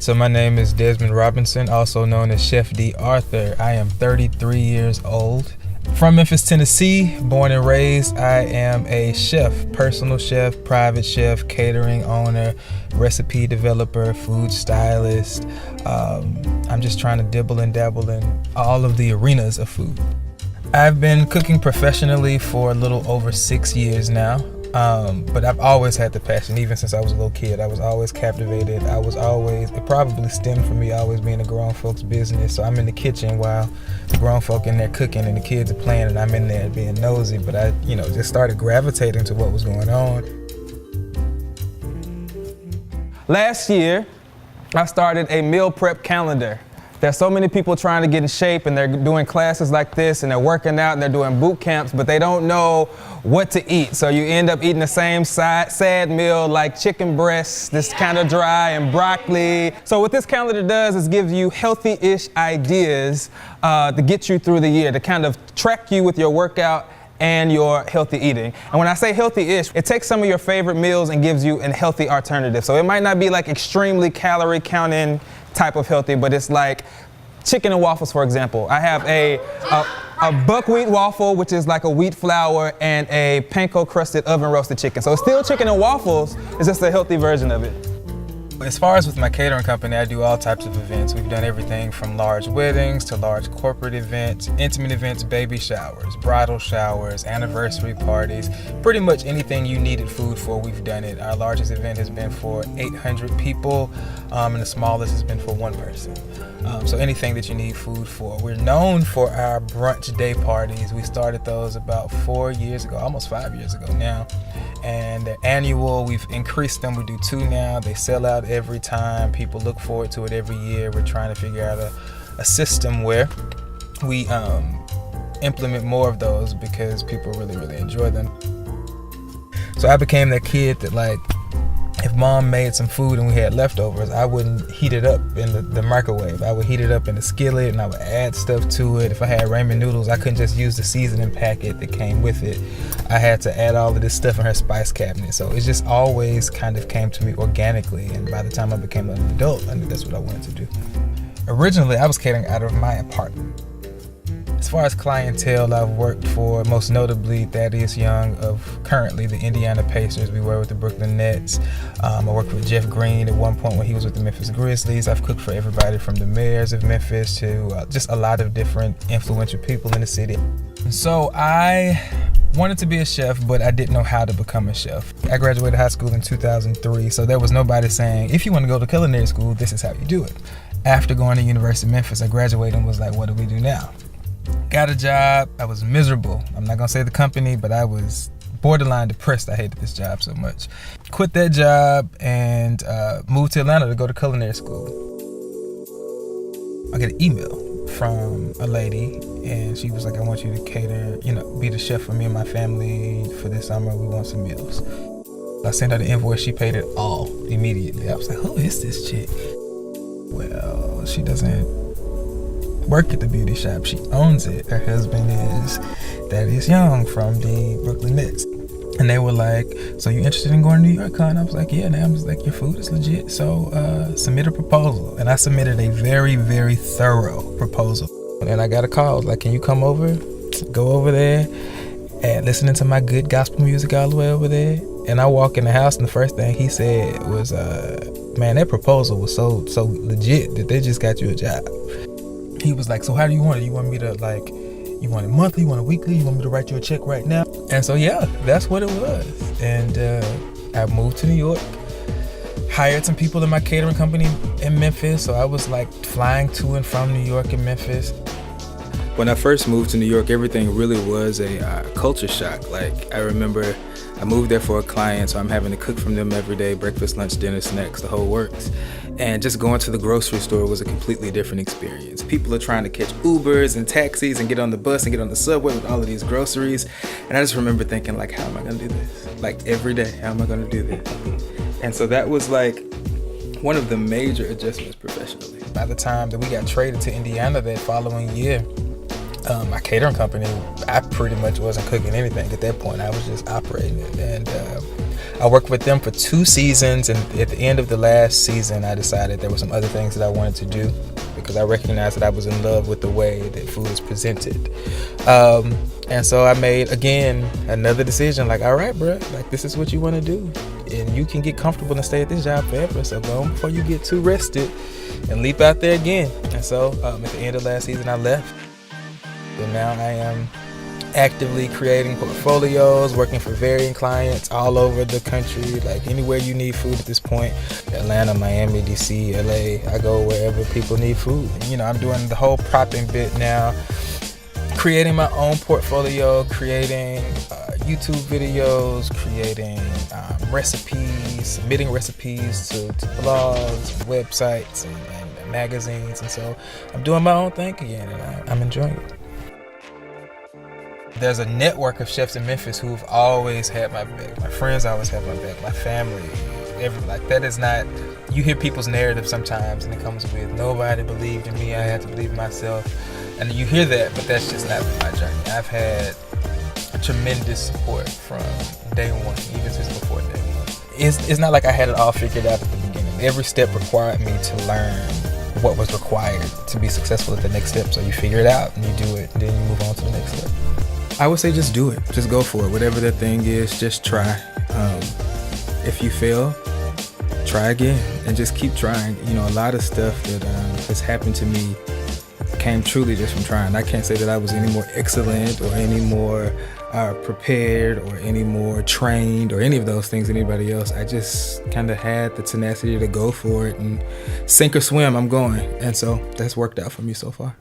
So my name is Desmond Robinson, also known as Chef D.Authur. I am 33 years old. From Memphis, Tennessee, born and raised. I am a chef, personal chef, private chef, catering owner, recipe developer, food stylist. I'm just trying to dibble and dabble in all of the arenas of food. I've been cooking professionally for a little over 6 years now. But I've always had the passion, even since I was a little kid. I was always captivated. It probably stemmed from me always being a grown folks business. So I'm in the kitchen while the grown folk in there cooking and the kids are playing and I'm in there being nosy. But I, just started gravitating to what was going on. Last year, I started a meal prep calendar. There's so many people trying to get in shape and they're doing classes like this and they're working out and they're doing boot camps, but they don't know what to eat. So you end up eating the same sad meal like chicken breasts, this kind of dry, and broccoli. So what this calendar does is gives you healthy-ish ideas to get you through the year, to kind of track you with your workout and your healthy eating. And when I say healthy-ish, it takes some of your favorite meals and gives you a healthy alternative. So it might not be like extremely calorie counting type of healthy, but it's like chicken and waffles, for example. I have a buckwheat waffle, which is like a wheat flour, and a panko crusted oven roasted chicken. So it's still chicken and waffles, it's just a healthy version of it. As far as with my catering company, I do all types of events. We've done everything from large weddings to large corporate events, intimate events, baby showers, bridal showers, anniversary parties, pretty much anything you needed food for, we've done it. Our largest event has been for 800 people, and the smallest has been for one person. So anything that you need food for. We're known for our brunch day parties. We started those about 4 years ago, almost 5 years ago now. And they're annual. We've increased them. We do 2 now. They sell out every time. People look forward to it every year. We're trying to figure out a system where we implement more of those because people really, really enjoy them. So I became that kid that, if mom made some food and we had leftovers, I wouldn't heat it up in the microwave. I would heat it up in the skillet and I would add stuff to it. If I had ramen noodles, I couldn't just use the seasoning packet that came with it. I had to add all of this stuff in her spice cabinet. So it just always kind of came to me organically. And by the time I became an adult, I knew that's what I wanted to do. Originally, I was catering out of my apartment. As far as clientele, I've worked for most notably Thaddeus of currently the Indiana Pacers. We were with the Brooklyn Nets. I worked with Jeff Green at one point when he was with the Memphis Grizzlies. I've cooked for everybody from the mayors of Memphis to just a lot of different influential people in the city. So I wanted to be a chef, but I didn't know how to become a chef. I graduated high school in 2003, so there was nobody saying, if you want to go to culinary school, this is how you do it. After going to University of Memphis, I graduated and was like, what do we do now? Got a job. I was miserable. I'm not gonna say the company, but I was borderline depressed. I hated this job so much. Quit that job and moved to Atlanta to go to culinary school. I get an email from a lady and she was like, I want you to cater, be the chef for me and my family for this summer. We want some meals. I sent her the invoice. She paid it all immediately. I was like, who is this chick? Well, she doesn't work at the beauty shop. She owns it. Her husband is Thaddeus from the Brooklyn Nets. And they were like, so you interested in going to New York, huh? And I was like, yeah. And I was like, your food is legit. So submit a proposal. And I submitted a very, very thorough proposal. And I got a call, like, can you come over? Go over there and listening to my good gospel music all the way over there. And I walk in the house and the first thing he said was, man, that proposal was so legit that they just got you a job. He was like, so how do you want it? You want me to you want it monthly, you want it weekly, you want me to write you a check right now? And so yeah, that's what it was. And I moved to New York, hired some people in my catering company in Memphis. So I was flying to and from New York and Memphis. When I first moved to New York, everything really was a culture shock. I remember I moved there for a client, so I'm having to cook from them every day, breakfast, lunch, dinner, snacks, the whole works. And just going to the grocery store was a completely different experience. People are trying to catch Ubers and taxis and get on the bus and get on the subway with all of these groceries. And I just remember thinking, how am I gonna do this? Every day, how am I gonna do this? And so that was one of the major adjustments professionally. By the time that we got traded to Indiana that following year, my catering company, I pretty much wasn't cooking anything at that point. I was just operating it. And I worked with them for 2 seasons, and at the end of the last season, I decided there were some other things that I wanted to do because I recognized that I was in love with the way that food is presented. And so I made, again, another decision, like, all right, bro, like, this is what you want to do. And you can get comfortable and stay at this job forever, so go on before you get too rested and leap out there again. And so at the end of last season, I left. And now I am actively creating portfolios, working for varying clients all over the country, like anywhere you need food at this point. Atlanta, Miami, DC, LA, I go wherever people need food. And, I'm doing the whole propping bit now, creating my own portfolio, creating YouTube videos, creating recipes, submitting recipes to blogs, websites, and magazines. And so I'm doing my own thing again, and I'm enjoying it. There's a network of chefs in Memphis who've always had my back. My friends always have my back. My family, like that is not. You hear people's narrative sometimes, and it comes with nobody believed in me. I had to believe in myself, and you hear that, but that's just not my journey. I've had tremendous support from day one, even since before day one. It's not like I had it all figured out at the beginning. Every step required me to learn what was required to be successful at the next step. So you figure it out and you do it, and then you move on to the next step. I would say just do it. Just go for it. Whatever the thing is, just try. If you fail, try again and just keep trying. A lot of stuff that has happened to me came truly just from trying. I can't say that I was any more excellent or any more prepared or any more trained or any of those things than anybody else. I just kind of had the tenacity to go for it, and sink or swim, I'm going. And so that's worked out for me so far.